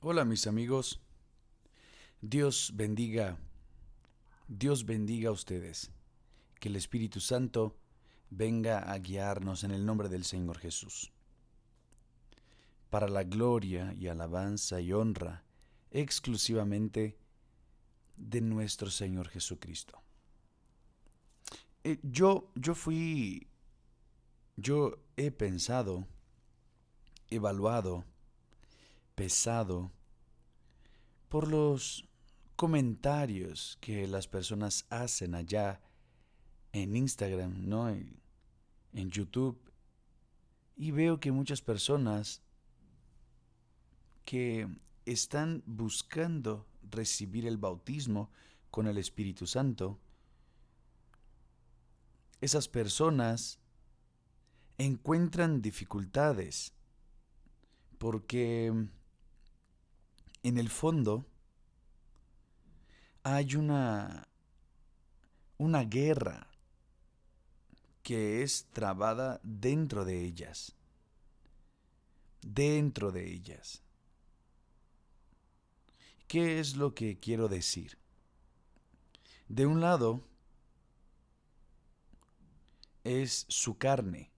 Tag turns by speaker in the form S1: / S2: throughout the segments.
S1: Hola mis amigos, Dios bendiga, Dios bendiga a ustedes, que el Espíritu Santo venga a guiarnos en el nombre del Señor Jesús, para la gloria y alabanza y honra exclusivamente de nuestro Señor Jesucristo. Yo he pensado, evaluado, pesado por los comentarios que las personas hacen allá en Instagram, ¿no? En YouTube, y veo que muchas personas que están buscando recibir el bautismo con el Espíritu Santo, esas personas encuentran dificultades porque en el fondo hay una guerra que es trabada dentro de ellas. ¿Qué es lo que quiero decir? De un lado es su carne,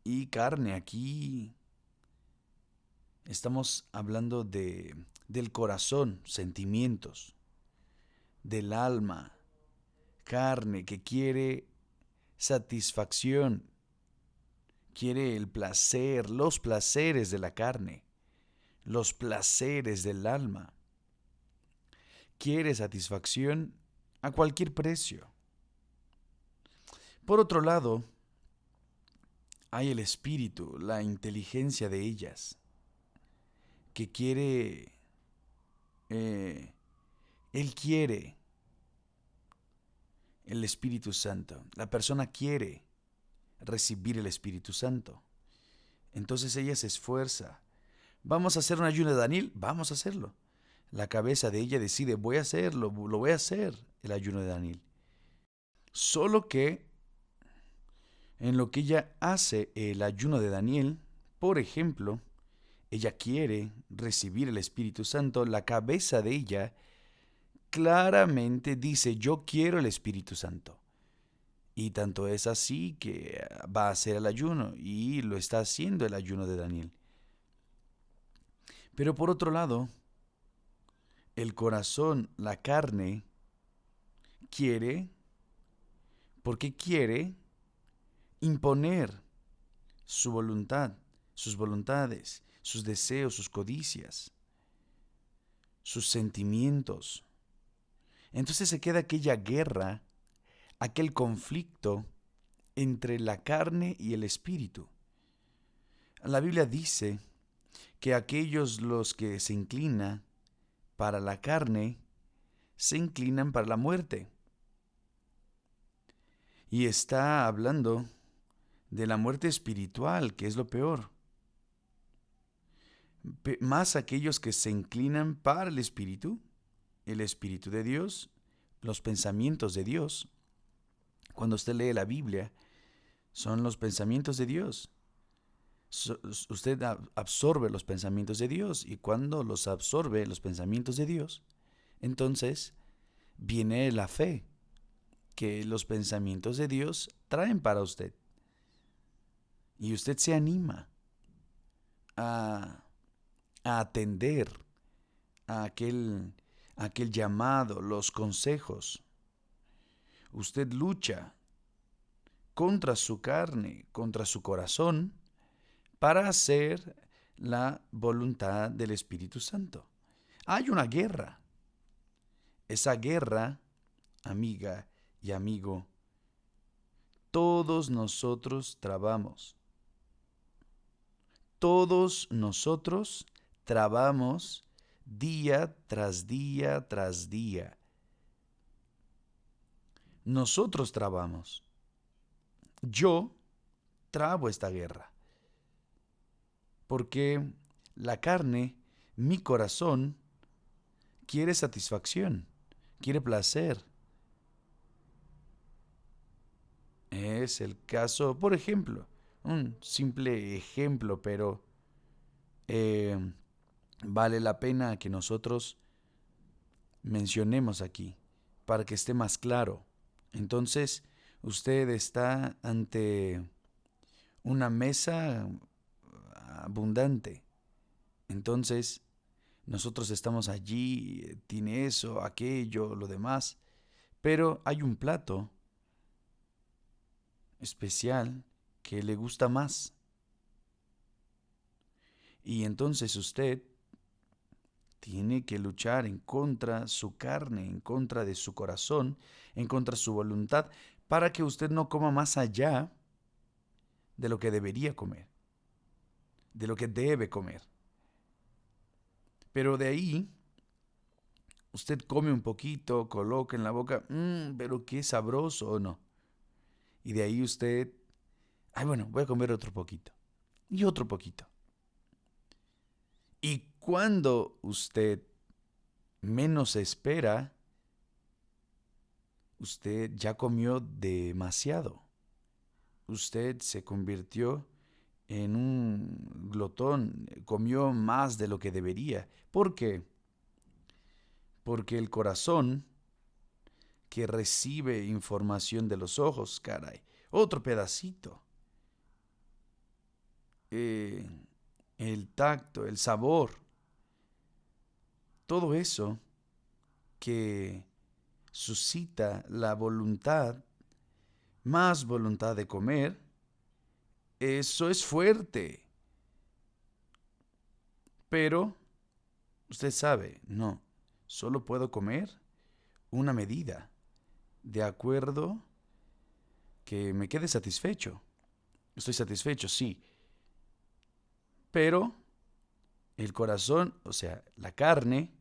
S1: y carne aquí estamos hablando del corazón, sentimientos, del alma, carne que quiere satisfacción, quiere el placer, los placeres de la carne, los placeres del alma, quiere satisfacción a cualquier precio. Por otro lado, hay el espíritu, la inteligencia de ellas, que quiere, eh, él quiere el Espíritu Santo. La persona quiere recibir el Espíritu Santo. Entonces ella se esfuerza. ¿Vamos a hacer un ayuno de Daniel? Vamos a hacerlo. La cabeza de ella decide, voy a hacerlo, lo voy a hacer, el ayuno de Daniel. Solo que en lo que ella hace el ayuno de Daniel, por ejemplo, ella quiere recibir el Espíritu Santo, la cabeza de ella claramente dice, yo quiero el Espíritu Santo. Y tanto es así que va a hacer el ayuno y lo está haciendo el ayuno de Daniel. Pero por otro lado, el corazón, la carne, quiere, porque quiere imponer su voluntad, sus voluntades, sus deseos, sus codicias, sus sentimientos. Entonces se queda aquella guerra, aquel conflicto entre la carne y el espíritu. La Biblia dice que aquellos los que se inclinan para la carne, se inclinan para la muerte. Y está hablando de la muerte espiritual, que es lo peor. Más aquellos que se inclinan para el Espíritu de Dios, los pensamientos de Dios. Cuando usted lee la Biblia, son los pensamientos de Dios. Usted absorbe los pensamientos de Dios, y cuando los absorbe los pensamientos de Dios, entonces viene la fe que los pensamientos de Dios traen para usted. Y usted se anima a, a atender a aquel llamado, los consejos. Usted lucha contra su carne, contra su corazón, para hacer la voluntad del Espíritu Santo. Hay una guerra. Esa guerra, amiga y amigo, todos nosotros trabamos. Todos nosotros trabamos día tras día tras día. Nosotros trabamos. Yo trabo esta guerra. Porque la carne, mi corazón, quiere satisfacción, quiere placer. Es el caso, por ejemplo, un simple ejemplo, pero eh, vale la pena que nosotros mencionemos aquí para que esté más claro. Entonces, usted está ante una mesa abundante. Entonces, nosotros estamos allí, tiene eso, aquello, lo demás, pero hay un plato especial que le gusta más. Y entonces usted tiene que luchar en contra de su carne, en contra de su corazón, en contra de su voluntad, para que usted no coma más allá de lo que debería comer, de lo que debe comer. Pero de ahí, usted come un poquito, coloca en la boca, pero qué sabroso o no. Y de ahí usted, ay bueno, voy a comer otro poquito. Y otro poquito. Y cuando usted menos espera, usted ya comió demasiado. Usted se convirtió en un glotón, comió más de lo que debería. ¿Por qué? Porque el corazón que recibe información de los ojos, caray, otro pedacito. Eh, el tacto, el sabor, todo eso que suscita la voluntad, más voluntad de comer, eso es fuerte. Pero usted sabe, no, solo puedo comer una medida, de acuerdo que me quede satisfecho. Estoy satisfecho, sí, pero el corazón, o sea, la carne,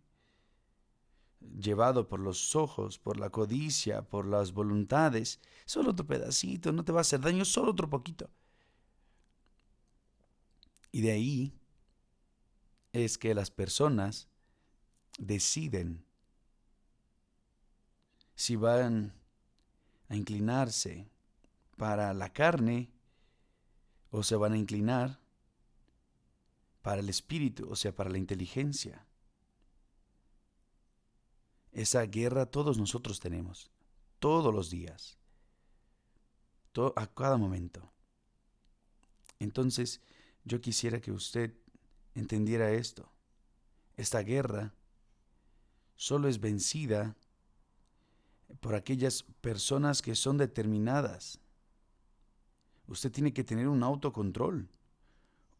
S1: llevado por los ojos, por la codicia, por las voluntades, solo otro pedacito, no te va a hacer daño, solo otro poquito. Y de ahí es que las personas deciden si van a inclinarse para la carne o se van a inclinar para el espíritu, o sea, para la inteligencia. Esa guerra todos nosotros tenemos, todos los días, a cada momento. Entonces, yo quisiera que usted entendiera esto. Esta guerra solo es vencida por aquellas personas que son determinadas. Usted tiene que tener un autocontrol,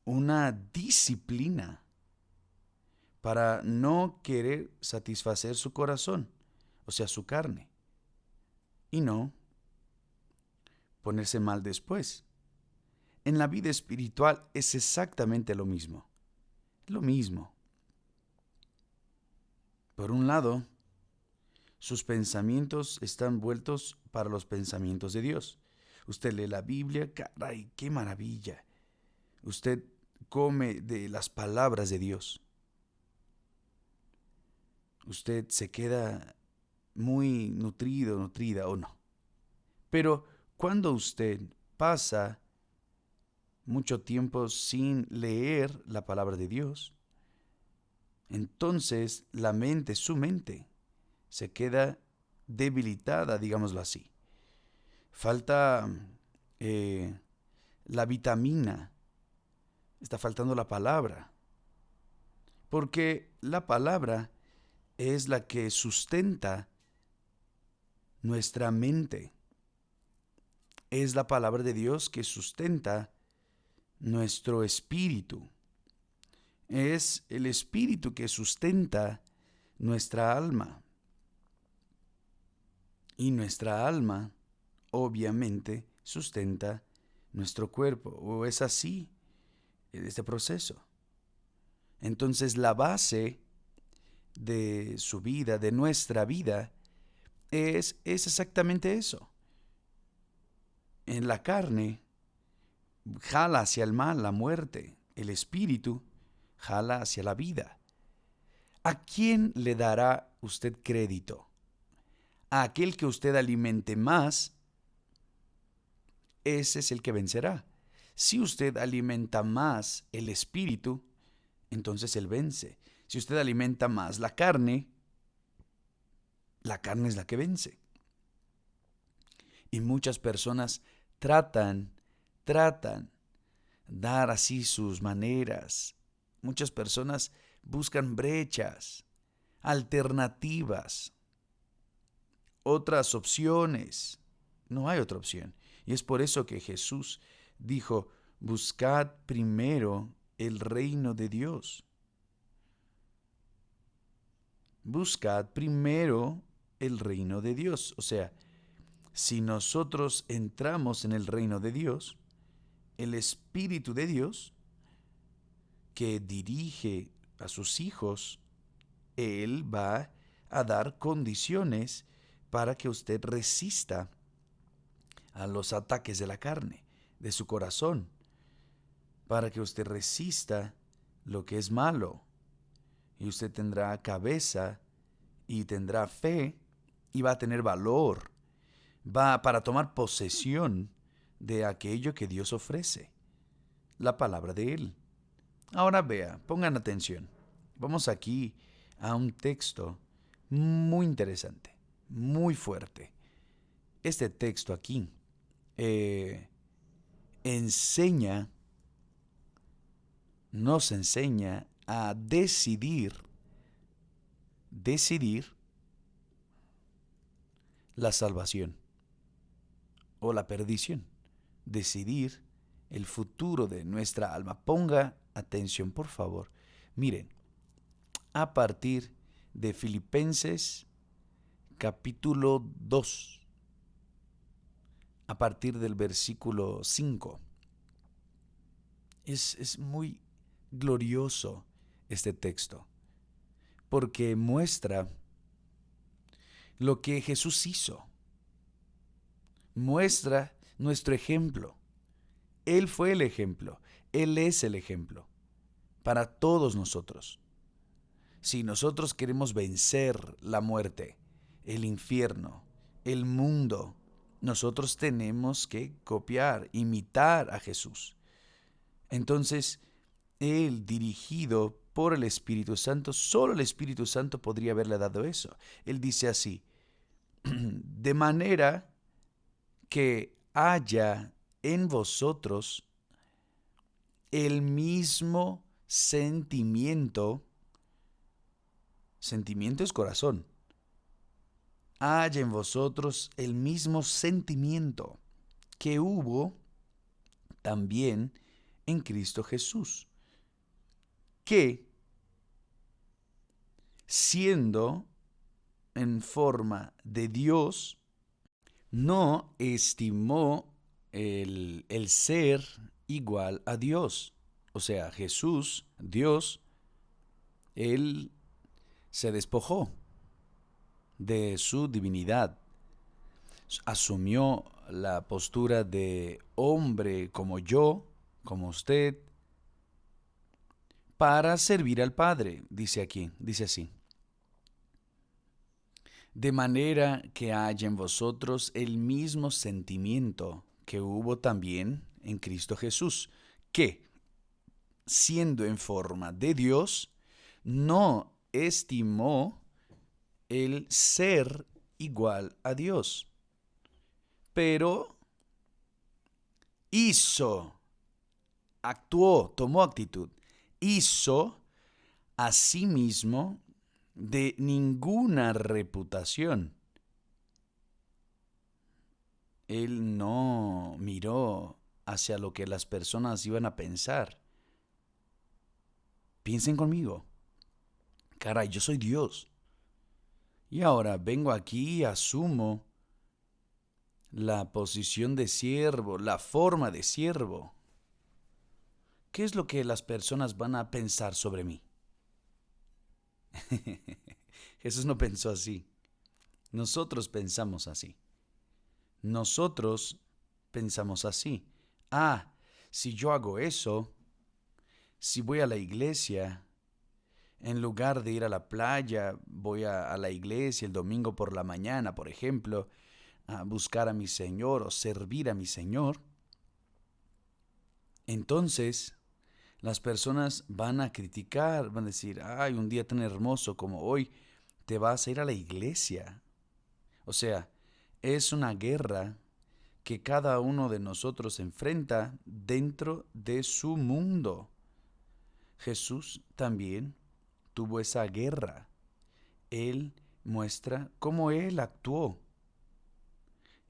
S1: una disciplina para no querer satisfacer su corazón, o sea, su carne, y no ponerse mal después. En la vida espiritual es exactamente lo mismo. Lo mismo. Por un lado, sus pensamientos están vueltos para los pensamientos de Dios. Usted lee la Biblia, caray, qué maravilla. Usted come de las palabras de Dios. Usted se queda muy nutrido, nutrida o no. Pero cuando usted pasa mucho tiempo sin leer la palabra de Dios, entonces la mente, su mente, se queda debilitada, digámoslo así. Falta la vitamina, está faltando la palabra, porque la palabra es la que sustenta nuestra mente. Es la palabra de Dios que sustenta nuestro espíritu. Es el espíritu que sustenta nuestra alma. Y nuestra alma, obviamente, sustenta nuestro cuerpo. ¿O es así este proceso? Entonces la base de su vida, de nuestra vida, es exactamente eso. En la carne jala hacia el mal, la muerte. El espíritu jala hacia la vida. ¿A quién le dará usted crédito? A aquel que usted alimente más, ese es el que vencerá. Si usted alimenta más el espíritu, entonces Él vence. Si usted alimenta más la carne es la que vence. Y muchas personas tratan dar así sus maneras. Muchas personas buscan brechas, alternativas, otras opciones. No hay otra opción. Y es por eso que Jesús dijo, buscad primero el reino de Dios. Buscad primero el reino de Dios. O sea, si nosotros entramos en el reino de Dios, el Espíritu de Dios, que dirige a sus hijos, Él va a dar condiciones para que usted resista a los ataques de la carne, de su corazón, para que usted resista lo que es malo. Y usted tendrá cabeza y tendrá fe y va a tener valor. Va para tomar posesión de aquello que Dios ofrece, la palabra de Él. Ahora vea, pongan atención. Vamos aquí a un texto muy interesante, muy fuerte. Este texto aquí nos enseña a decidir la salvación o la perdición. Decidir el futuro de nuestra alma. Ponga atención, por favor. Miren, a partir de Filipenses capítulo 2, a partir del versículo 5. Es muy glorioso este texto, porque muestra lo que Jesús hizo. Muestra nuestro ejemplo. Él fue el ejemplo. Él es el ejemplo para todos nosotros. Si nosotros queremos vencer la muerte, el infierno, el mundo, nosotros tenemos que copiar, imitar a Jesús. Entonces, Él, dirigido por el Espíritu Santo, solo el Espíritu Santo podría haberle dado eso. Él dice así, de manera que haya en vosotros el mismo sentimiento es corazón, haya en vosotros el mismo sentimiento que hubo también en Cristo Jesús, que siendo en forma de Dios, no estimó el ser igual a Dios. O sea, Jesús, Dios, Él se despojó de su divinidad. Asumió la postura de hombre como yo, como usted, para servir al Padre, dice aquí, dice así. De manera que haya en vosotros el mismo sentimiento que hubo también en Cristo Jesús, que, siendo en forma de Dios, no estimó el ser igual a Dios, pero tomó actitud, hizo a sí mismo de ninguna reputación. Él no miró hacia lo que las personas iban a pensar. Piensen conmigo. Caray, yo soy Dios. Y ahora vengo aquí y asumo la posición de siervo, la forma de siervo. ¿Qué es lo que las personas van a pensar sobre mí? Jesús no pensó así. Nosotros pensamos así. Nosotros pensamos así. Si yo hago eso, si voy a la iglesia, en lugar de ir a la playa, voy a la iglesia el domingo por la mañana, por ejemplo, a buscar a mi Señor o servir a mi Señor, entonces Las personas van a criticar, van a decir, ay, un día tan hermoso como hoy, te vas a ir a la iglesia. O sea, es una guerra que cada uno de nosotros enfrenta dentro de su mundo. Jesús también tuvo esa guerra. Él muestra cómo Él actuó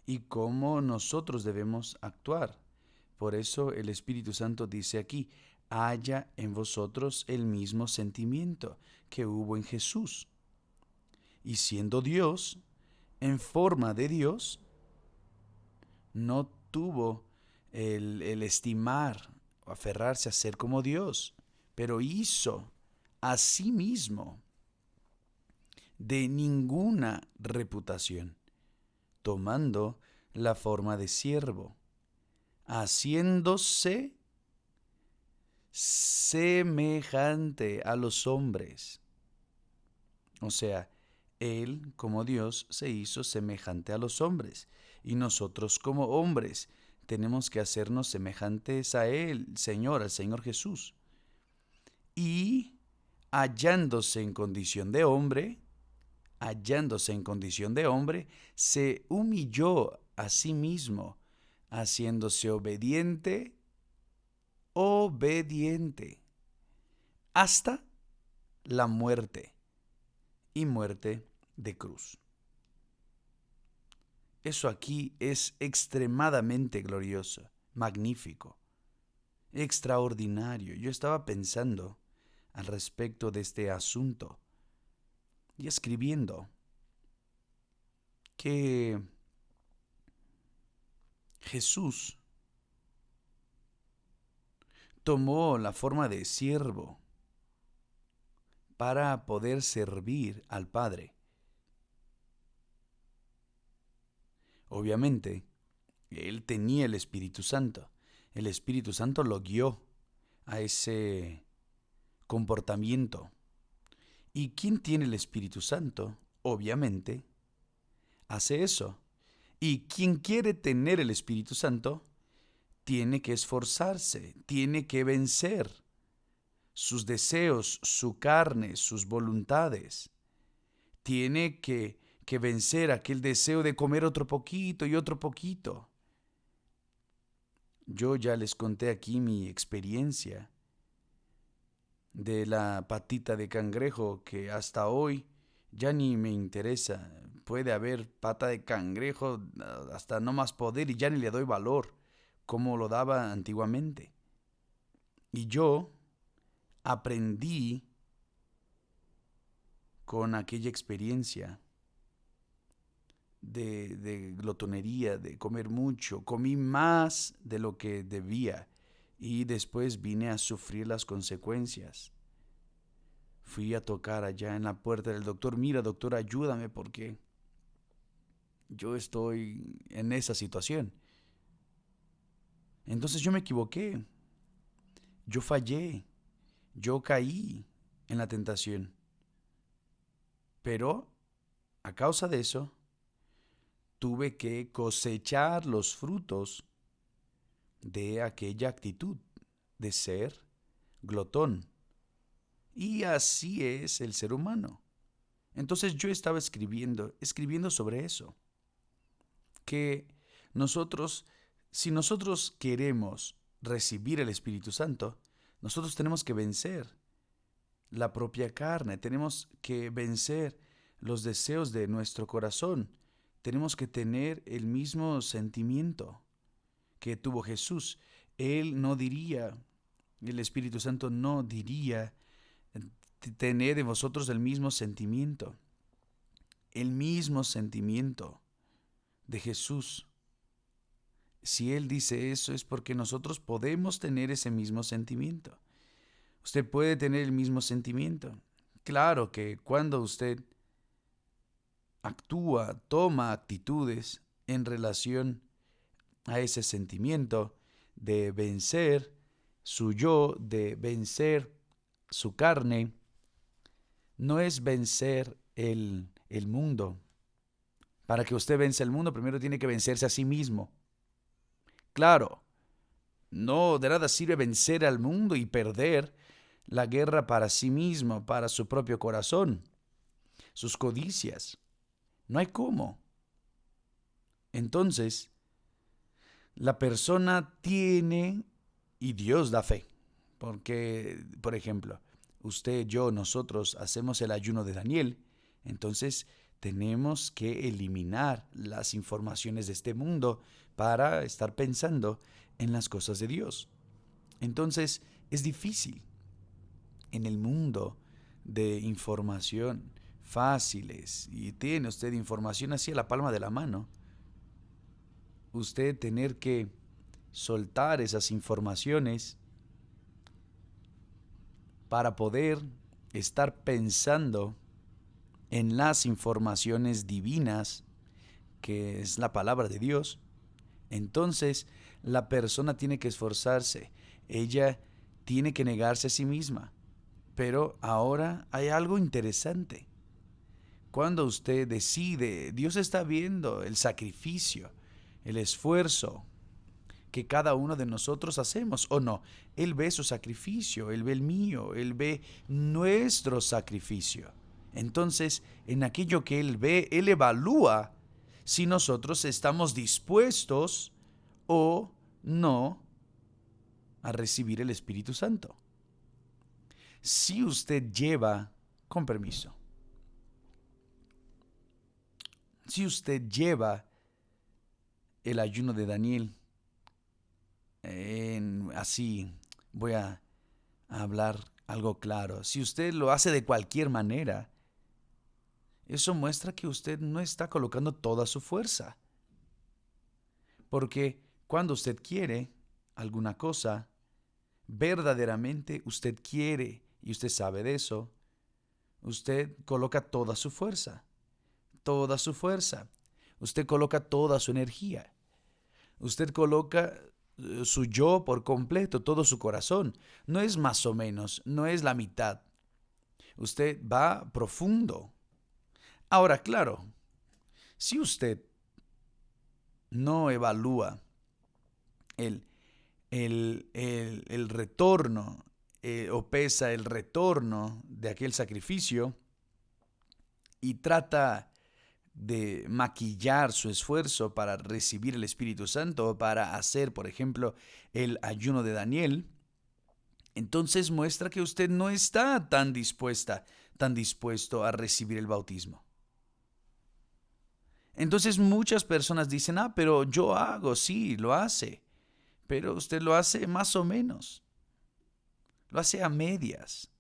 S1: y cómo nosotros debemos actuar. Por eso el Espíritu Santo dice aquí, haya en vosotros el mismo sentimiento que hubo en Jesús. Y siendo Dios, en forma de Dios, no tuvo el estimar o aferrarse a ser como Dios, pero hizo a sí mismo de ninguna reputación, tomando la forma de siervo, haciéndose semejante a los hombres. O sea, Él como Dios se hizo semejante a los hombres, y nosotros como hombres tenemos que hacernos semejantes a Él, Señor, al Señor Jesús. Y hallándose en condición de hombre, se humilló a sí mismo, haciéndose obediente, hasta la muerte y muerte de cruz. Eso aquí es extremadamente glorioso, magnífico, extraordinario. Yo estaba pensando al respecto de este asunto y escribiendo que Jesús tomó la forma de siervo para poder servir al Padre. Obviamente, Él tenía el Espíritu Santo. El Espíritu Santo lo guió a ese comportamiento. ¿Y quién tiene el Espíritu Santo? Obviamente, hace eso. Y quien quiere tener el Espíritu Santo, tiene que esforzarse, tiene que vencer sus deseos, su carne, sus voluntades. Tiene que vencer aquel deseo de comer otro poquito y otro poquito. Yo ya les conté aquí mi experiencia de la patita de cangrejo que hasta hoy ya ni me interesa. Puede haber pata de cangrejo hasta no más poder y ya ni le doy valor como lo daba antiguamente. Y yo aprendí con aquella experiencia de glotonería, de comer mucho. Comí más de lo que debía y después vine a sufrir las consecuencias. Fui a tocar allá en la puerta del doctor, mira doctor, ayúdame porque yo estoy en esa situación. Entonces yo me equivoqué, yo fallé, yo caí en la tentación. Pero a causa de eso, tuve que cosechar los frutos de aquella actitud de ser glotón. Y así es el ser humano. Entonces yo estaba escribiendo sobre eso, que nosotros, si nosotros queremos recibir el Espíritu Santo, nosotros tenemos que vencer la propia carne, tenemos que vencer los deseos de nuestro corazón, tenemos que tener el mismo sentimiento que tuvo Jesús. Él no diría, el Espíritu Santo no diría, tened en vosotros el mismo sentimiento de Jesús. Si Él dice eso es porque nosotros podemos tener ese mismo sentimiento. Usted puede tener el mismo sentimiento. Claro que cuando usted actúa, toma actitudes en relación a ese sentimiento de vencer su yo, de vencer su carne, no es vencer el mundo. Para que usted venza el mundo, primero tiene que vencerse a sí mismo. Claro, No, de nada sirve vencer al mundo y perder la guerra para sí mismo, para su propio corazón, sus codicias. No hay cómo. Entonces, la persona tiene, y Dios da fe. Porque, por ejemplo, usted, yo, nosotros hacemos el ayuno de Daniel. Entonces, tenemos que eliminar las informaciones de este mundo para estar pensando en las cosas de Dios. Entonces, es difícil en el mundo de información fáciles y tiene usted información así a la palma de la mano, usted tener que soltar esas informaciones para poder estar pensando en las informaciones divinas, que es la palabra de Dios. Entonces la persona tiene que esforzarse, ella tiene que negarse a sí misma. Pero ahora hay algo interesante. Cuando usted decide, Dios está viendo el sacrificio, el esfuerzo que cada uno de nosotros hacemos, ¿o no? Él ve su sacrificio, Él ve el mío, Él ve nuestro sacrificio. Entonces, en aquello que Él ve, Él evalúa si nosotros estamos dispuestos o no a recibir el Espíritu Santo. Si usted lleva, con permiso, si usted lleva el ayuno de Daniel, así voy a hablar algo claro, si usted lo hace de cualquier manera, eso muestra que usted no está colocando toda su fuerza. Porque cuando usted quiere alguna cosa, verdaderamente usted quiere, y usted sabe de eso, usted coloca toda su fuerza, toda su fuerza. Usted coloca toda su energía. Usted coloca su yo por completo, todo su corazón. No es más o menos, no es la mitad. Usted va profundo. Ahora, claro, si usted no evalúa el, el retorno o pesa el retorno de aquel sacrificio y trata de maquillar su esfuerzo para recibir el Espíritu Santo o para hacer, por ejemplo, el ayuno de Daniel, entonces muestra que usted no está tan dispuesto a recibir el bautismo. Entonces muchas personas dicen, pero yo hago, sí, lo hace, pero usted lo hace más o menos, lo hace a medias.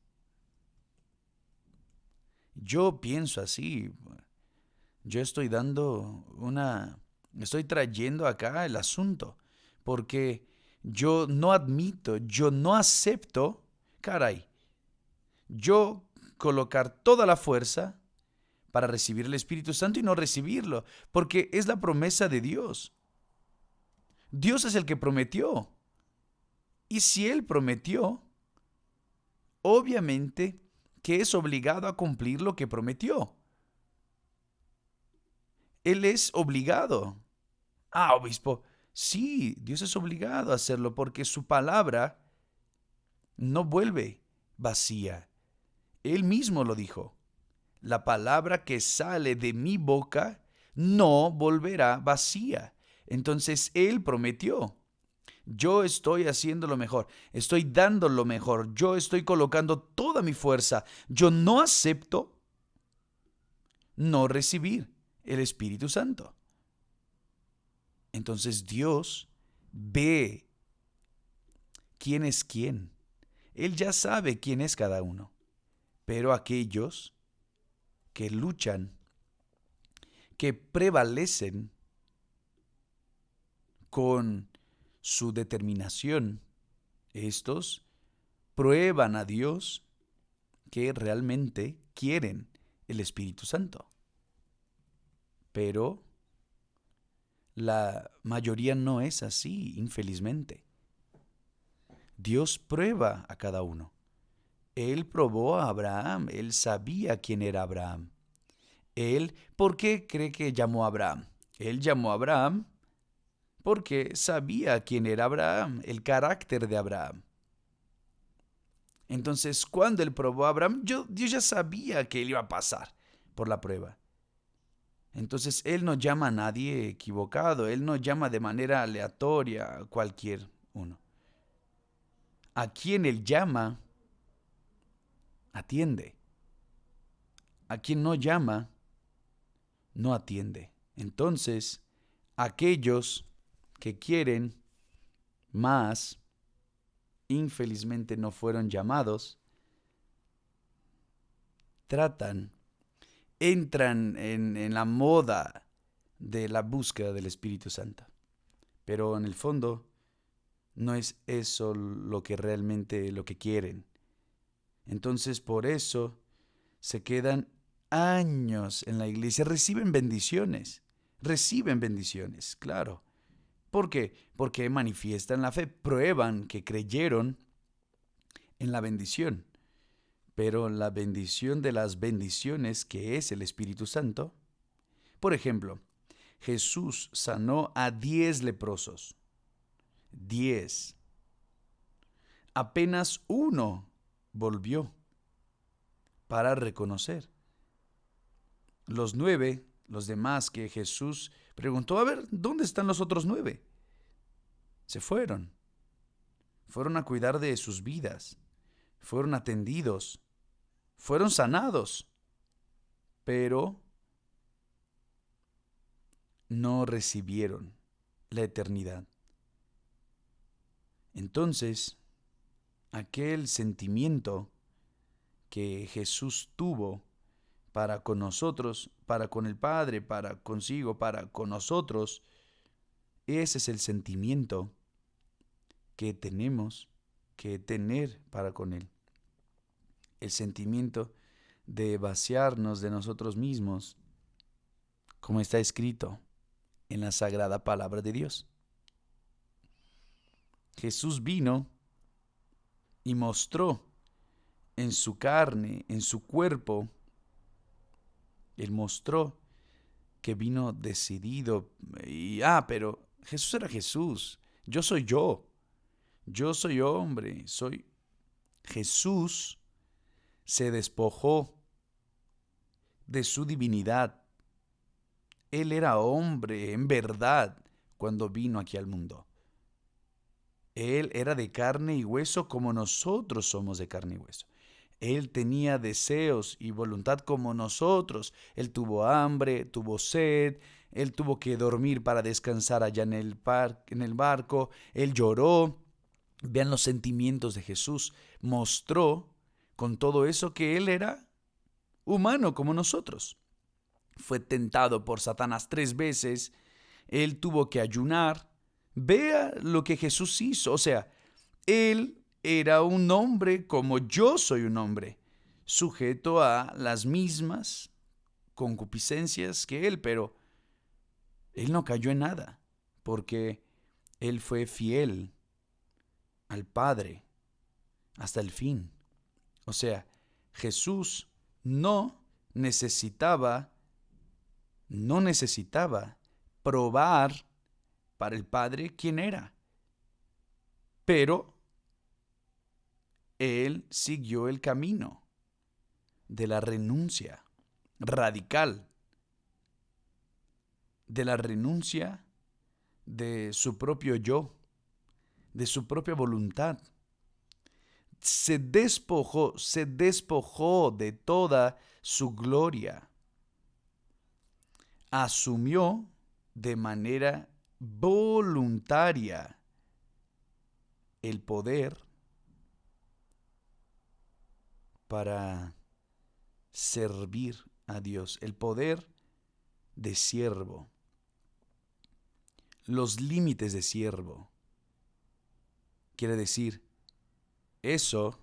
S1: Yo pienso así, yo estoy trayendo acá el asunto, porque yo no admito, yo no acepto, caray, yo colocar toda la fuerza para recibir el Espíritu Santo y no recibirlo, porque es la promesa de Dios. Dios es el que prometió. Y si Él prometió, obviamente que es obligado a cumplir lo que prometió. Él es obligado. Obispo, sí, Dios es obligado a hacerlo porque su palabra no vuelve vacía. Él mismo lo dijo. La palabra que sale de mi boca no volverá vacía. Entonces Él prometió. Yo estoy haciendo lo mejor, estoy dando lo mejor, yo estoy colocando toda mi fuerza. Yo no acepto no recibir el Espíritu Santo. Entonces Dios ve quién es quién. Él ya sabe quién es cada uno. Pero aquellos que luchan, que prevalecen con su determinación, estos prueban a Dios que realmente quieren el Espíritu Santo. Pero la mayoría no es así, infelizmente. Dios prueba a cada uno. Él probó a Abraham, él sabía quién era Abraham. ¿Por qué cree que llamó a Abraham? Él llamó a Abraham porque sabía quién era Abraham, el carácter de Abraham. Entonces, cuando él probó a Abraham, Dios ya sabía que él iba a pasar por la prueba. Entonces, él no llama a nadie equivocado, él no llama de manera aleatoria a cualquier uno. A quien él llama, atiende. A quien no llama, no atiende. Entonces, aquellos que quieren más, infelizmente no fueron llamados, entran en la moda de la búsqueda del Espíritu Santo. Pero en el fondo no es eso lo que realmente lo que quieren. Entonces por eso se quedan años en la iglesia, reciben bendiciones, claro. ¿Por qué? Porque manifiestan la fe, prueban que creyeron en la bendición. Pero la bendición de las bendiciones, que es el Espíritu Santo, por ejemplo, Jesús sanó a 10 leprosos. 10. Apenas uno volvió para reconocer. Los 9, los demás que Jesús preguntó, a ver, ¿dónde están los otros 9? Se fueron. Fueron a cuidar de sus vidas. Fueron atendidos. Fueron sanados. Pero no recibieron la eternidad. Entonces, aquel sentimiento que Jesús tuvo para con nosotros, para con el Padre, para consigo, para con nosotros, ese es el sentimiento que tenemos que tener para con Él. El sentimiento de vaciarnos de nosotros mismos, como está escrito en la sagrada palabra de Dios. Jesús vino y mostró en su carne, en su cuerpo, Él mostró que vino decidido. Pero Jesús era Jesús. Yo soy yo. Yo soy hombre. Jesús se despojó de su divinidad. Él era hombre en verdad cuando vino aquí al mundo. Él era de carne y hueso como nosotros somos de carne y hueso. Él tenía deseos y voluntad como nosotros. Él tuvo hambre, tuvo sed, él tuvo que dormir para descansar allá en el barco. Él lloró. Vean los sentimientos de Jesús. Mostró con todo eso que él era humano como nosotros. Fue tentado por Satanás 3 veces. Él tuvo que ayunar. Vea lo que Jesús hizo. O sea, él era un hombre como yo soy un hombre, sujeto a las mismas concupiscencias que él, pero él no cayó en nada, porque él fue fiel al Padre hasta el fin. O sea, Jesús no necesitaba probar para el Padre quién era, pero él siguió el camino de la renuncia radical, de la renuncia de su propio yo, de su propia voluntad. Se despojó de toda su gloria. Asumió de manera voluntaria el poder para servir a Dios, el poder de siervo, los límites de siervo. Quiere decir, eso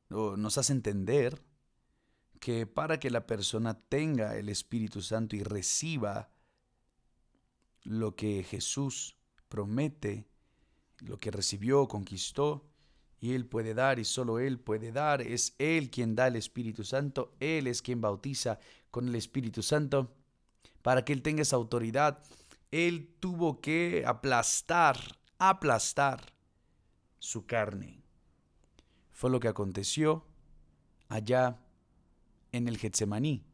S1: nos hace entender que para que la persona tenga el Espíritu Santo y reciba lo que Jesús promete, lo que recibió, conquistó, y Él puede dar y solo Él puede dar, es Él quien da el Espíritu Santo, Él es quien bautiza con el Espíritu Santo, para que Él tenga esa autoridad, Él tuvo que aplastar su carne. Fue lo que aconteció allá en el Getsemaní.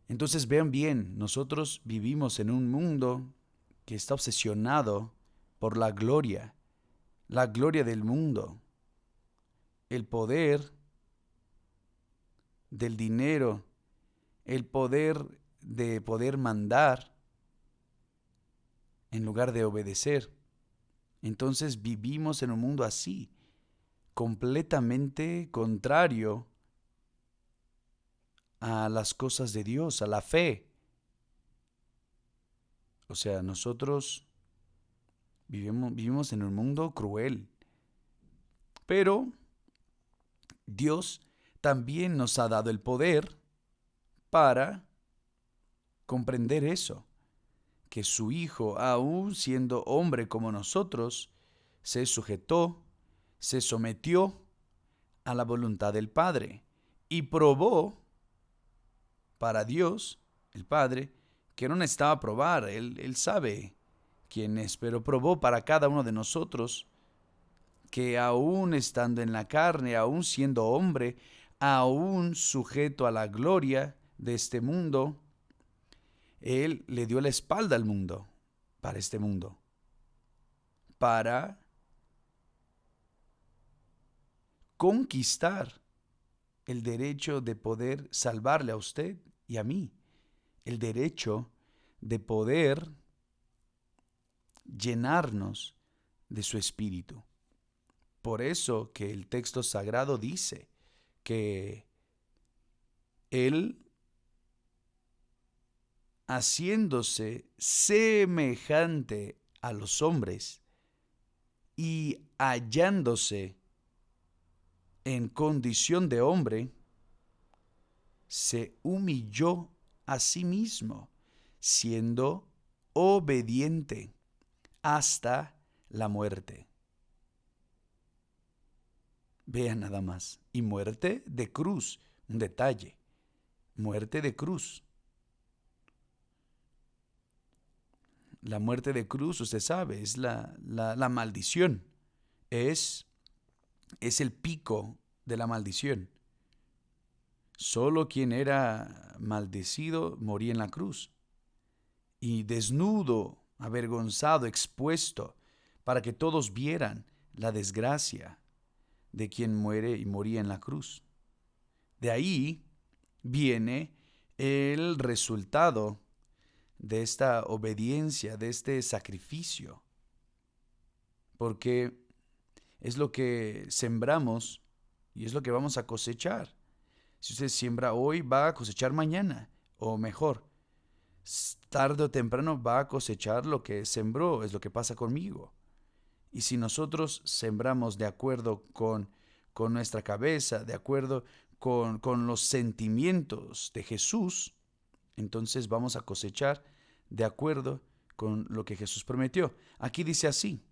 S1: Entonces vean bien, nosotros vivimos en un mundo que está obsesionado por la gloria del mundo, el poder del dinero, el poder de poder mandar en lugar de obedecer. Entonces vivimos en un mundo así, completamente contrario a las cosas de Dios, a la fe. O sea, nosotros vivimos en un mundo cruel, pero Dios también nos ha dado el poder para comprender eso, que su Hijo, aun siendo hombre como nosotros, se sujetó, se sometió a la voluntad del Padre y probó para Dios, el Padre, que no necesitaba probar, él sabe quién es, pero probó para cada uno de nosotros que aún estando en la carne, aún siendo hombre, aún sujeto a la gloria de este mundo, Él le dio la espalda al mundo, para este mundo, para conquistar el derecho de poder salvarle a usted y a mí, el derecho de poder llenarnos de su espíritu. Por eso que el texto sagrado dice que Él, haciéndose semejante a los hombres y hallándose en condición de hombre, se humilló a sí mismo, siendo obediente hasta la muerte. Vean nada más. Y muerte de cruz, un detalle. Muerte de cruz. La muerte de cruz, usted sabe, es la maldición. Es el pico de la maldición. Solo quien era maldecido moría en la cruz. Y desnudo, avergonzado, expuesto, para que todos vieran la desgracia de quien muere y moría en la cruz. De ahí viene el resultado de esta obediencia, de este sacrificio, porque es lo que sembramos y es lo que vamos a cosechar. Si usted siembra hoy, va a cosechar mañana, o mejor, tarde o temprano va a cosechar lo que sembró, es lo que pasa conmigo. Y si nosotros sembramos de acuerdo con nuestra cabeza, de acuerdo con los sentimientos de Jesús, entonces vamos a cosechar de acuerdo con lo que Jesús prometió. Aquí dice así: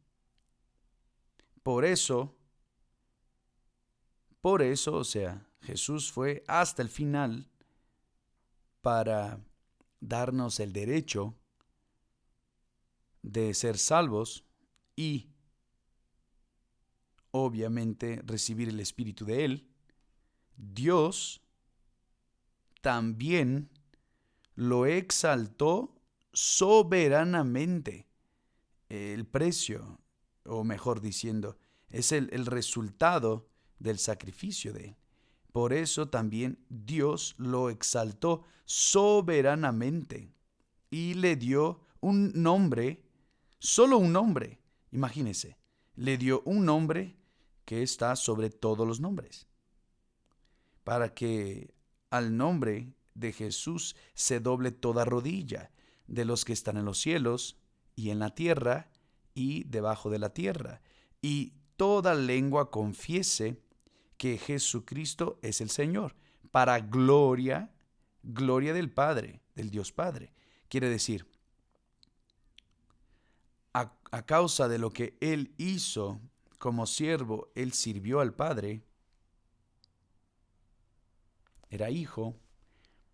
S1: por eso, o sea, Jesús fue hasta el final para darnos el derecho de ser salvos y obviamente recibir el Espíritu de Él. Dios también lo exaltó soberanamente. El precio, o mejor diciendo, es el resultado del sacrificio de Él. Por eso también Dios lo exaltó soberanamente y le dio un nombre, solo un nombre. Imagínese, le dio un nombre que está sobre todos los nombres, para que al nombre de Jesús se doble toda rodilla, de los que están en los cielos y en la tierra y debajo de la tierra, y toda lengua confiese que Jesucristo es el Señor, para gloria del Padre, del Dios Padre. Quiere decir, a causa de lo que Él hizo como siervo, Él sirvió al Padre, era hijo,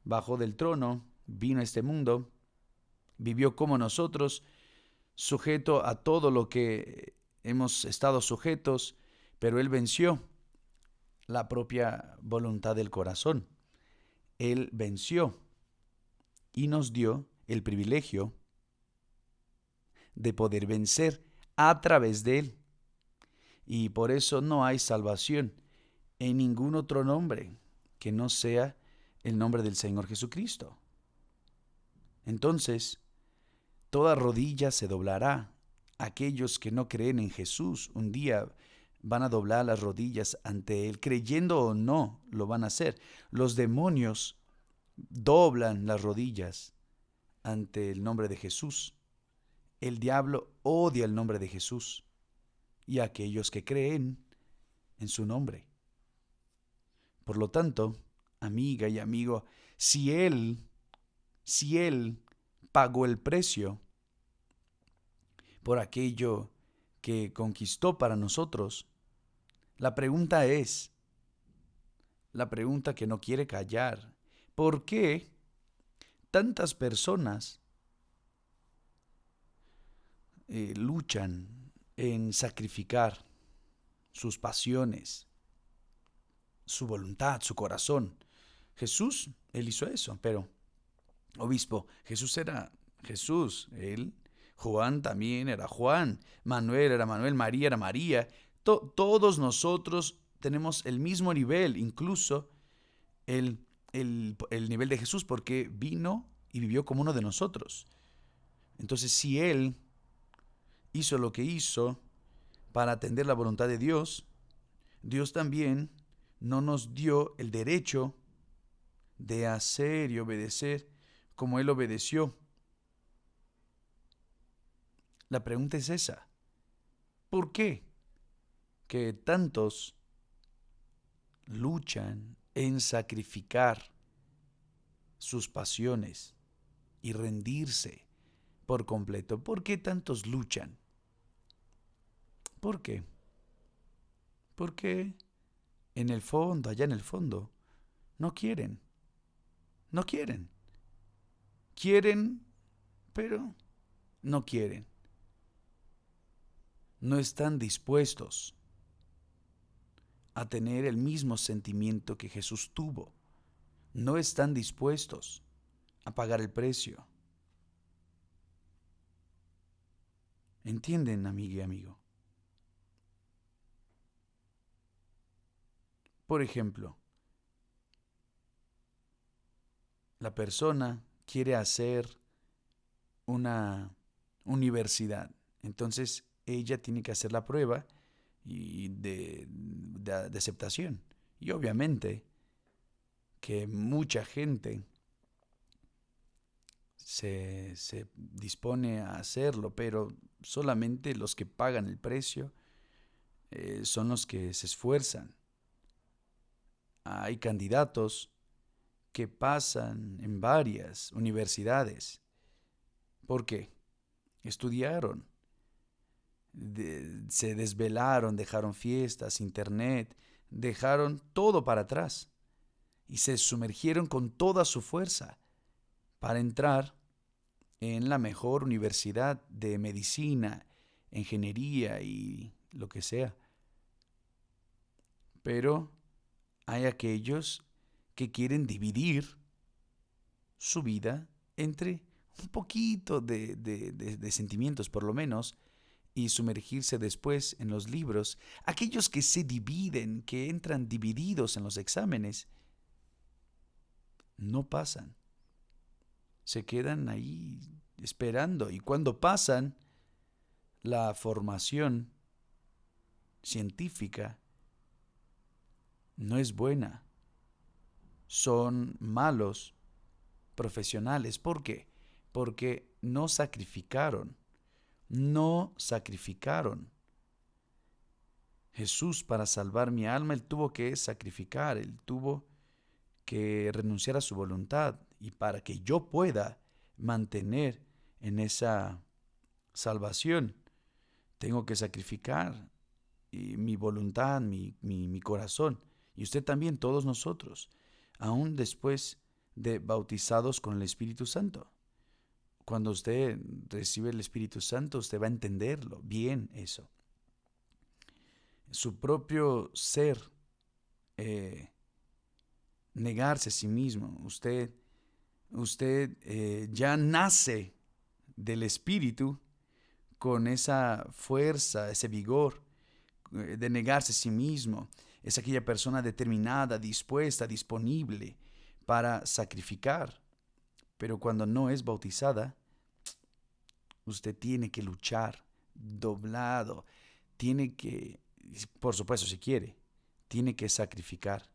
S1: bajó del trono, vino a este mundo, Vivió como nosotros, sujeto a todo lo que hemos estado sujetos, pero Él venció la propia voluntad del corazón. Él venció y nos dio el privilegio de poder vencer a través de Él. Y por eso no hay salvación en ningún otro nombre que no sea el nombre del Señor Jesucristo. Entonces, toda rodilla se doblará. Aquellos que no creen en Jesús un día van a doblar las rodillas ante Él, creyendo o no, lo van a hacer. Los demonios doblan las rodillas ante el nombre de Jesús. El diablo odia el nombre de Jesús y a aquellos que creen en su nombre. Por lo tanto, amiga y amigo, si Él pagó el precio por aquello que conquistó para nosotros, la pregunta es, la pregunta que no quiere callar, ¿por qué tantas personas luchan en sacrificar sus pasiones, su voluntad, su corazón? Jesús, Él hizo eso, pero, obispo, Jesús era Jesús, Juan también era Juan, Manuel era Manuel, María era María. Todos nosotros tenemos el mismo nivel, incluso el nivel de Jesús, porque vino y vivió como uno de nosotros. Entonces, si Él hizo lo que hizo para atender la voluntad de Dios, Dios también no nos dio el derecho de hacer y obedecer como Él obedeció. La pregunta es esa. ¿Por qué que tantos luchan en sacrificar sus pasiones y rendirse por completo? ¿Por qué tantos luchan? ¿Por qué? Porque en el fondo, allá en el fondo, no quieren. No quieren. Quieren, pero no quieren. No están dispuestos a tener el mismo sentimiento que Jesús tuvo. No están dispuestos a pagar el precio. ¿Entienden, amiga y amigo? Por ejemplo, la persona quiere hacer una universidad. Entonces, ella tiene que hacer la prueba de aceptación. Y obviamente que mucha gente se dispone a hacerlo, pero solamente los que pagan el precio son los que se esfuerzan. Hay candidatos que pasan en varias universidades. ¿Por qué? Estudiaron, se desvelaron, dejaron fiestas, internet, dejaron todo para atrás y se sumergieron con toda su fuerza para entrar en la mejor universidad de medicina, ingeniería y lo que sea. Pero hay aquellos que quieren dividir su vida entre un poquito de sentimientos, por lo menos, y sumergirse después en los libros. Aquellos que se dividen, que entran divididos en los exámenes, no pasan. Se quedan ahí esperando. Y cuando pasan, la formación científica no es buena. Son malos profesionales. ¿Por qué? Porque no sacrificaron. Jesús, para salvar mi alma, Él tuvo que sacrificar, Él tuvo que renunciar a su voluntad. Y para que yo pueda mantener en esa salvación, tengo que sacrificar mi voluntad, mi corazón. Y usted también, todos nosotros, aún después de bautizados con el Espíritu Santo. Cuando usted recibe el Espíritu Santo, usted va a entenderlo bien eso. Su propio ser, negarse a sí mismo. Usted ya nace del Espíritu con esa fuerza, ese vigor de negarse a sí mismo. Es aquella persona determinada, dispuesta, disponible para sacrificar. Pero cuando no es bautizada, usted tiene que luchar doblado, tiene que, por supuesto si quiere, tiene que sacrificar,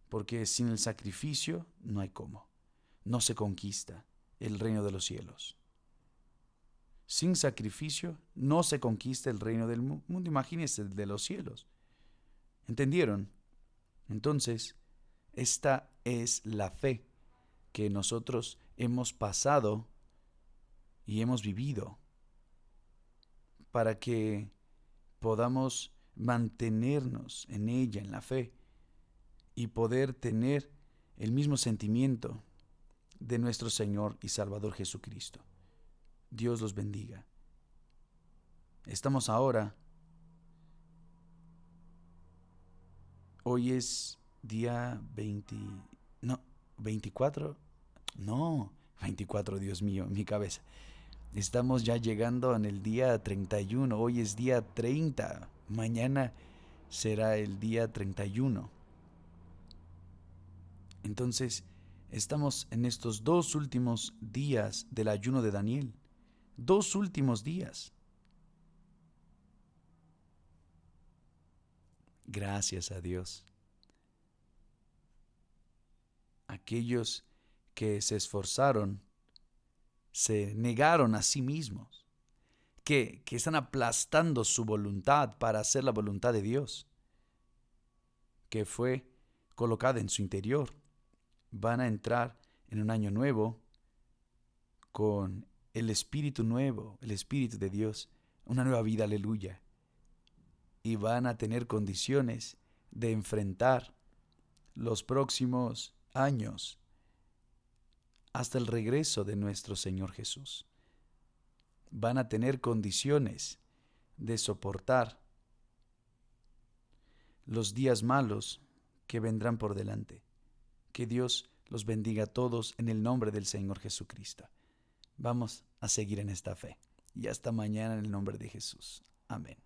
S1: porque sin el sacrificio no hay cómo, no se conquista el reino de los cielos. Sin sacrificio no se conquista el reino del mundo, imagínense el de los cielos. ¿Entendieron? Entonces, esta es la fe que nosotros hemos pasado y hemos vivido para que podamos mantenernos en ella, en la fe, y poder tener el mismo sentimiento de nuestro Señor y Salvador Jesucristo. Dios los bendiga. Estamos ahora, hoy es día 24, 24, Dios mío, mi cabeza. Estamos ya llegando en el día 31, hoy es día 30, mañana será el día 31. Entonces, estamos en estos 2 últimos días del ayuno de Daniel. 2 últimos días. Gracias a Dios. Aquellos que se esforzaron, se negaron a sí mismos, que están aplastando su voluntad para hacer la voluntad de Dios, que fue colocada en su interior, van a entrar en un año nuevo con el Espíritu nuevo, el Espíritu de Dios, una nueva vida, aleluya. Y van a tener condiciones de enfrentar los próximos años hasta el regreso de nuestro Señor Jesús. Van a tener condiciones de soportar los días malos que vendrán por delante. Que Dios los bendiga a todos en el nombre del Señor Jesucristo. Vamos a seguir en esta fe. Y hasta mañana en el nombre de Jesús. Amén.